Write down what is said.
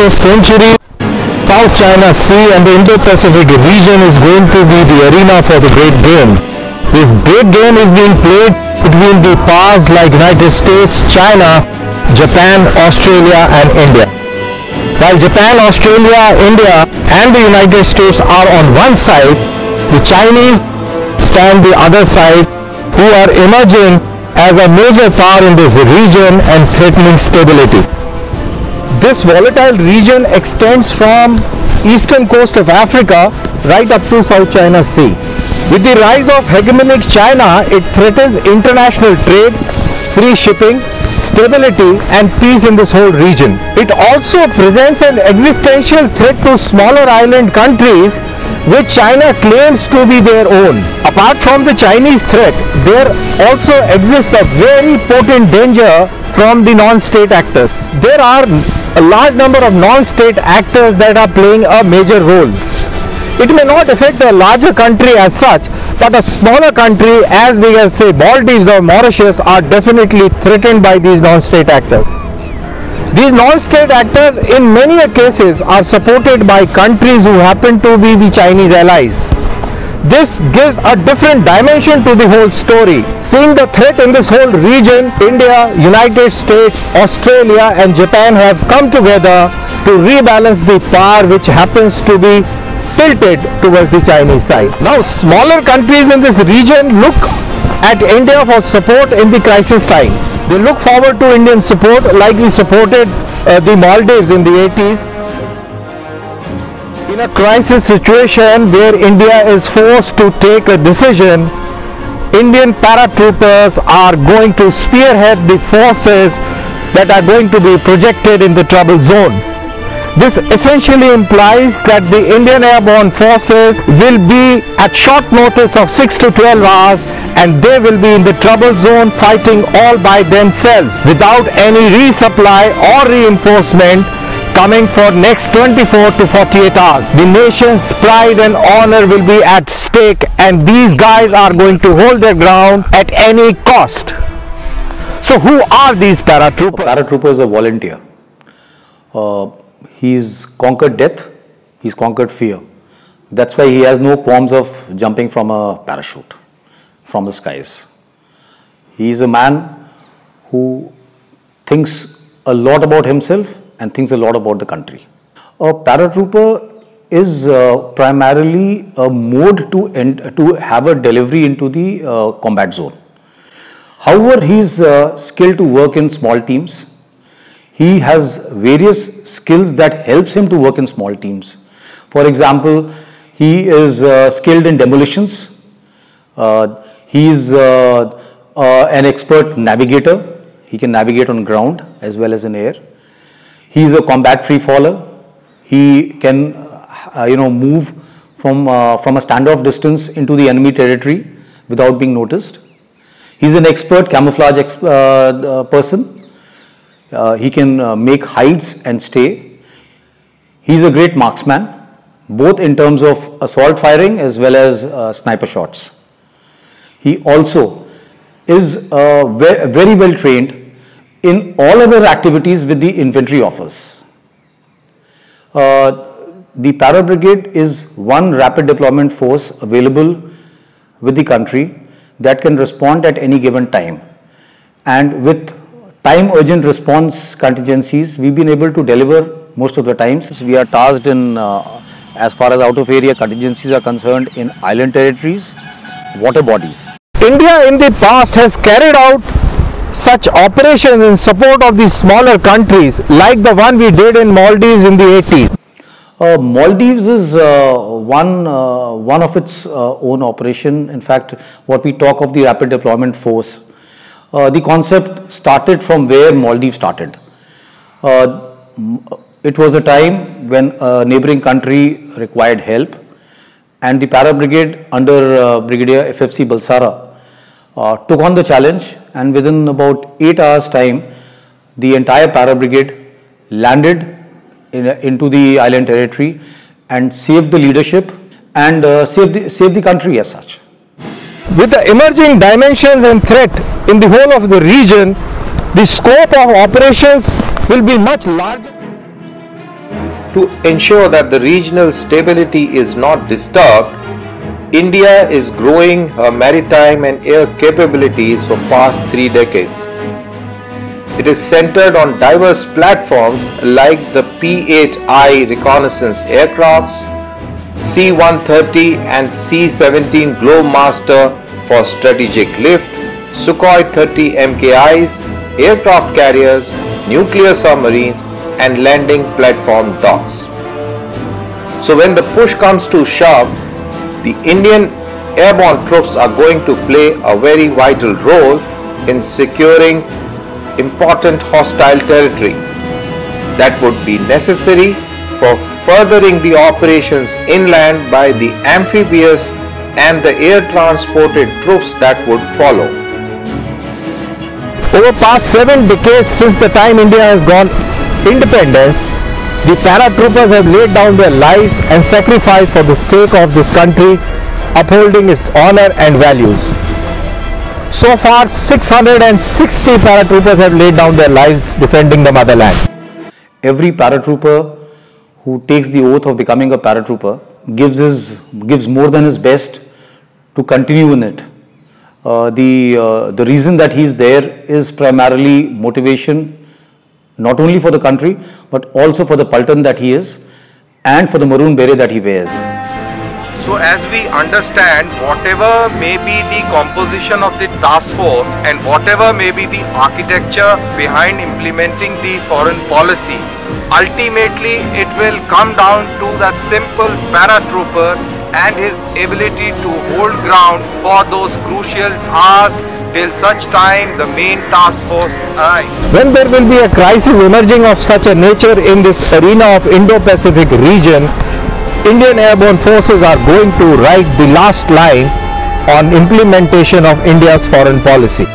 21st century, South China Sea and the Indo-Pacific region is going to be the arena for the great game. This great game is being played between the powers like United States, China, Japan, Australia and India. While Japan, Australia, India and the United States are on one side, the Chinese stand the other side, who are emerging as a major power in this region and threatening stability. This volatile region extends from eastern coast of Africa right up to South China Sea. With the rise of hegemonic China, it threatens international trade, free shipping, stability and peace in this whole region. It also presents an existential threat to smaller island countries which China claims to be their own. Apart from the Chinese threat, there also exists a very potent danger from the non-state actors. There are a large number of non-state actors that are playing a major role. It may not affect a larger country as such, but a smaller country as big as say Maldives or Mauritius are definitely threatened by these non-state actors. These non-state actors in many cases are supported by countries who happen to be the Chinese allies. This gives a different dimension to the whole story. Seeing the threat in this whole region, India, United States, Australia and Japan have come together to rebalance the power which happens to be tilted towards the Chinese side. Now smaller countries in this region look at India for support in the crisis times. They look forward to Indian support like we supported the Maldives in the 80s. In a crisis situation where India is forced to take a decision, Indian paratroopers are going to spearhead the forces that are going to be projected in the trouble zone. This essentially implies that the Indian Airborne forces will be at short notice of 6 to 12 hours and they will be in the trouble zone fighting all by themselves without any resupply or reinforcement coming for next 24 to 48 hours. The nation's pride and honor will be at stake and these guys are going to hold their ground at any cost. So who are these paratroopers? A paratrooper is a volunteer. He's conquered death, he's conquered fear. That's why he has no qualms of jumping from a parachute, from the skies. He's a man who thinks a lot about himself and thinks a lot about the country. A paratrooper is primarily a mode to have a delivery into the combat zone. However, he's skilled to work in small teams. He has various skills that helps him to work in small teams. For example, he is skilled in demolitions. He is an expert navigator. He can navigate on ground as well as in air. He is a combat free faller. He can move from a standoff distance into the enemy territory without being noticed. He is an expert camouflage person. He can make hides and stay. He is a great marksman, both in terms of assault firing as well as sniper shots. He also is very well trained in all other activities with the infantry offers. The Para Brigade is one rapid deployment force available with the country that can respond at any given time, and with time urgent response contingencies, we've been able to deliver most of the times. We are tasked in, as far as out of area contingencies are concerned, in island territories, water bodies. India in the past has carried out such operations in support of these smaller countries like the one we did in Maldives in the 80s. Maldives is one of its own operation. In fact, what we talk of the rapid deployment force, the concept started from where Maldives started. It was a time when a neighboring country required help, and the Para Brigade under Brigadier FFC Balsara took on the challenge, and within about 8 hours time, the entire Para Brigade landed into the island territory and saved the leadership and saved the country as such. With the emerging dimensions and threat in the whole of the region, the scope of operations will be much larger. To ensure that the regional stability is not disturbed, India is growing her maritime and air capabilities for past 3 decades. It is centered on diverse platforms like the P-8I reconnaissance aircrafts, C-130 and C-17 Globemaster for strategic lift, Sukhoi 30 MKIs, aircraft carriers, nuclear submarines and landing platform docks. So when the push comes to shove, the Indian airborne troops are going to play a very vital role in securing important hostile territory that would be necessary for furthering the operations inland by the amphibious and the air transported troops that would follow. Over past 7 decades since the time India has gone independence, the paratroopers have laid down their lives and sacrificed for the sake of this country, upholding its honor and values. So far, 660 paratroopers have laid down their lives defending the motherland. Every paratrooper who takes the oath of becoming a paratrooper gives more than his best to continue in it. The reason that he is there is primarily motivation, not only for the country but also for the Paltan that he is and for the maroon beret that he wears. So as we understand, whatever may be the composition of the task force and whatever may be the architecture behind implementing the foreign policy, ultimately it will come down to that simple paratrooper and his ability to hold ground for those crucial hours till such time the main task force arrives. When there will be a crisis emerging of such a nature in this arena of Indo-Pacific region, Indian airborne forces are going to write the last line on implementation of India's foreign policy.